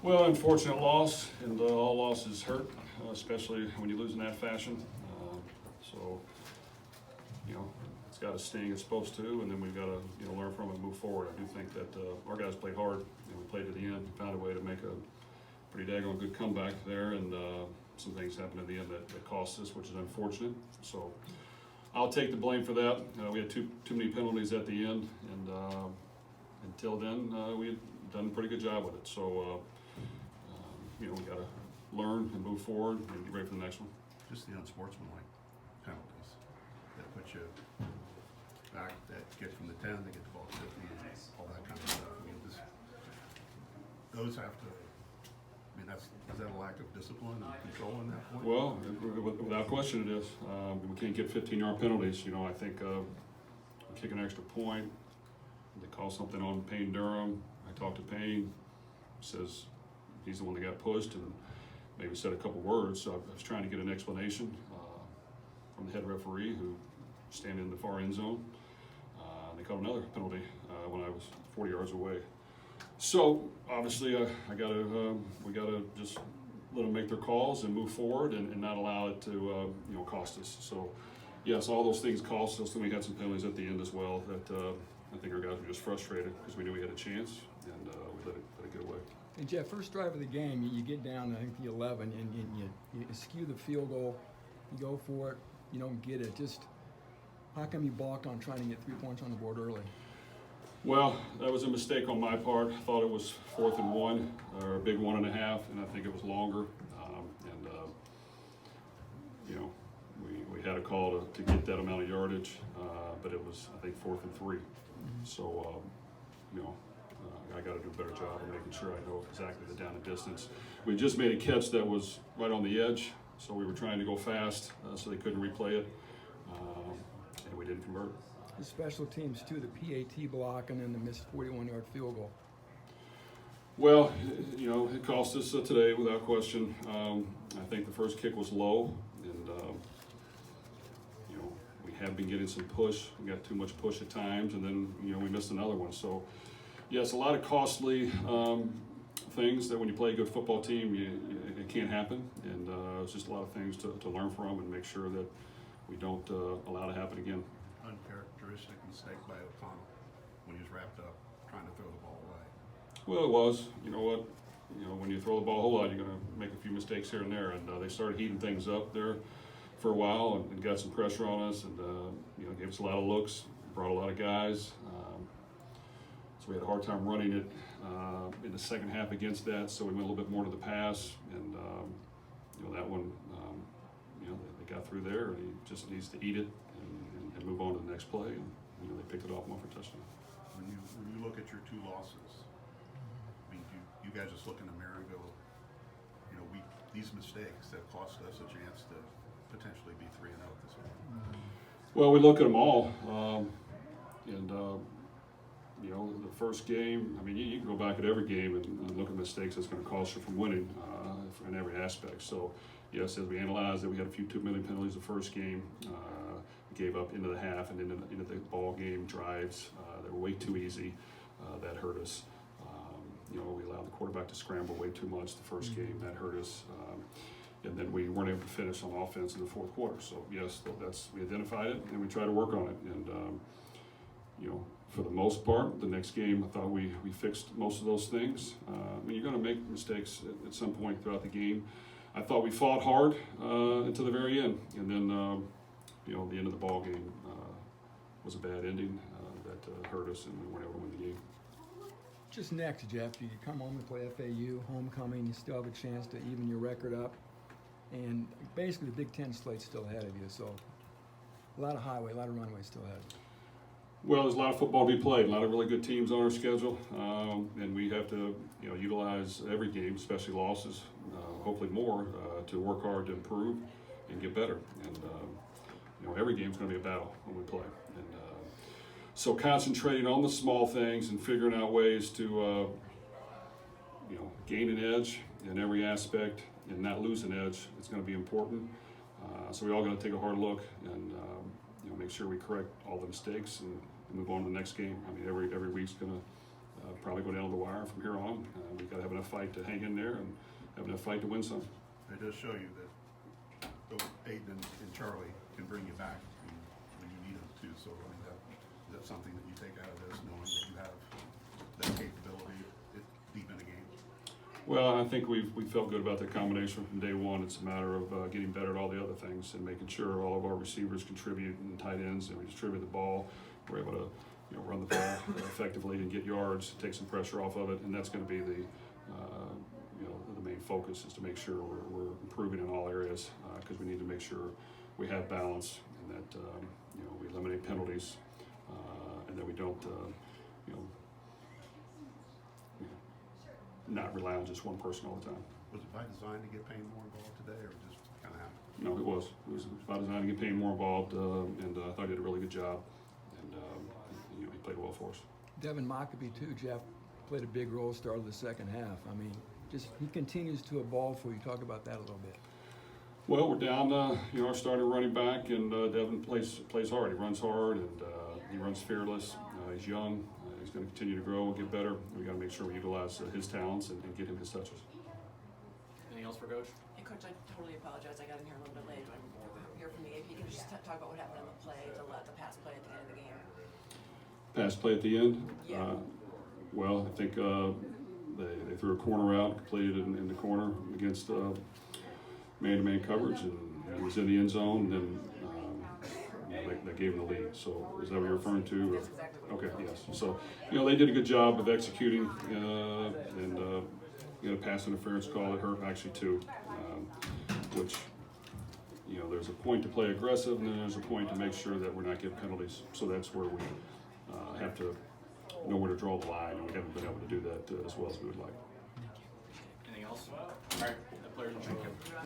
Well, unfortunate loss, and all losses hurt, especially when you lose in that fashion. So, it's got to sting. It's supposed to, and then we've got to learn from it and move forward. I do think that our guys played hard, and we played to the end. Found a way to make a pretty daggone good comeback there, and some things happened at the end that cost us, which is unfortunate. So, I'll take the blame for that. We had too many penalties at the end, and until then, we had done a pretty good job with it. So, we got to learn and move forward and get ready for the next one. Just the unsportsmanlike penalties that put you back, that get from the 10, they get the ball to 50, all that kind of stuff. I mean, those have to. I mean, is that a lack of discipline and control in that point? Well, without question, it is. We can't get 15-yard penalties. I think we kick an extra point. They call something on Payne Durham. I talked to Payne. Says he's the one that got pushed and maybe said a couple words. So I was trying to get an explanation from the head referee who standing in the far end zone. They called another penalty when I was 40 yards away. So obviously, we gotta just let them make their calls and move forward and not allow it to cost us. So yes, all those things cost us. Then we had some penalties at the end as well that I think our guys were just frustrated because we knew we had a chance and we let it get away. And Jeff, first drive of the game, you get down, I think, the 11, and you skew the field goal. You go for it, you don't get it. Just how come you balked on trying to get 3 points on the board early? Well, that was a mistake on my part. I thought it was 4th and 1, or a big 1.5, and I think it was longer. We had a call to get that amount of yardage, but it was, I think, 4th and 3. Mm-hmm. So, I got to do a better job of making sure I know exactly the down and distance. We just made a catch that was right on the edge, so we were trying to go fast, so they couldn't replay it, and we didn't convert. The special teams too, the PAT block and then the missed 41-yard field goal. Well, it cost us today without question. I think the first kick was low, and we have been getting some push. We got too much push at times, and then we missed another one. So, yes, a lot of costly things that when you play a good football team, it can't happen, and it's just a lot of things to learn from and make sure that we don't allow it to happen again. Uncharacteristic mistake by O'Connell when he was wrapped up trying to throw the ball away. Well, it was. You know what? When you throw the ball a whole lot, you're going to make a few mistakes here and there, and they started heating things up there for a while and got some pressure on us, and gave us a lot of looks, brought a lot of guys. So we had a hard time running it in the second half against that. So we went a little bit more to the pass, and that one, they got through there, and he just needs to eat it and move on to the next play. And they picked it off one for touchdown. When you look at your 2 losses, I mean, you guys just look in the mirror and go, these mistakes that cost us a chance to potentially be 3-0 this week. Well, we look at them all, the first game. I mean, you can go back at every game and look at mistakes that's going to cost you from winning in every aspect. So, yes, as we analyzed it, we had a few too many penalties the first game. We gave up into the half and into the ball game drives. They were way too easy. That hurt us. We allowed the quarterback to scramble way too much the first game. That hurt us. And then we weren't able to finish on offense in the fourth quarter. So, yes, we identified it, and we tried to work on it. And, for the most part, the next game, I thought we fixed most of those things. You're going to make mistakes at some point throughout the game. I thought we fought hard until the very end. And then, the end of the ball game was a bad ending that hurt us, and we weren't able to win the game. Just next, Jeff, you come home and play FAU, homecoming, you still have a chance to even your record up. And basically the Big Ten slate's still ahead of you, so a lot of highway, a lot of runway still ahead of you. Well, there's a lot of football to be played, a lot of really good teams on our schedule, and we have to, utilize every game, especially losses, hopefully more, to work hard to improve and get better. And every game's going to be a battle when we play. And so concentrating on the small things and figuring out ways to, gain an edge in every aspect and not lose an edge, it's going to be important. So we all got to take a hard look and make sure we correct all the mistakes and move on to the next game. I mean, every week's going to probably go down to the wire from here on. We've got to have enough fight to hang in there and have enough fight to win some. It does show you that both Aiden and Charlie can bring you back when you need them to. So I mean, that's something that you take out of this, knowing that you have that capability deep in the game. Well, I think we felt good about the combination from day one. It's a matter of getting better at all the other things and making sure all of our receivers contribute and tight ends, and we distribute the ball. We're able to run the ball effectively and get yards, take some pressure off of it, and that's going to be the main focus, is to make sure we're improving in all areas, because we need to make sure we have balance and that we eliminate penalties, and that we don't not rely on just one person all the time. Was it by design to get Payne more involved today, or just kind of happened? No, it was by design to get Payne more involved, and I thought he did a really good job, and he played well for us. Devin Mockabee too, Jeff, played a big role, started the second half. I mean, just he continues to evolve for you. Talk about that a little bit. Well, we're down, our starting running back, and Devin plays hard. He runs hard, and he runs fearless. He's young. He's going to continue to grow and get better. We got to make sure we utilize his talents and get him his touches. Anything else for Coach? Hey, Coach, I totally apologize. I got in here a little bit late. I'm here from the AP. Can you just talk about what happened on the play, the pass play at the end of the game? Pass play at the end? Yeah. Well, I think they threw a corner out, completed it in the corner against man-to-man coverage, and he was in the end zone, and then they gave him the lead. So is that what you're referring to? That's exactly what Okay, yes. So, they did a good job of executing, and pass interference call that hurt actually too, which, there's a point to play aggressive, and then there's a point to make sure that we're not getting penalties. So that's where we have to know where to draw the line, and we haven't been able to do that as well as we would like. Anything else? All right.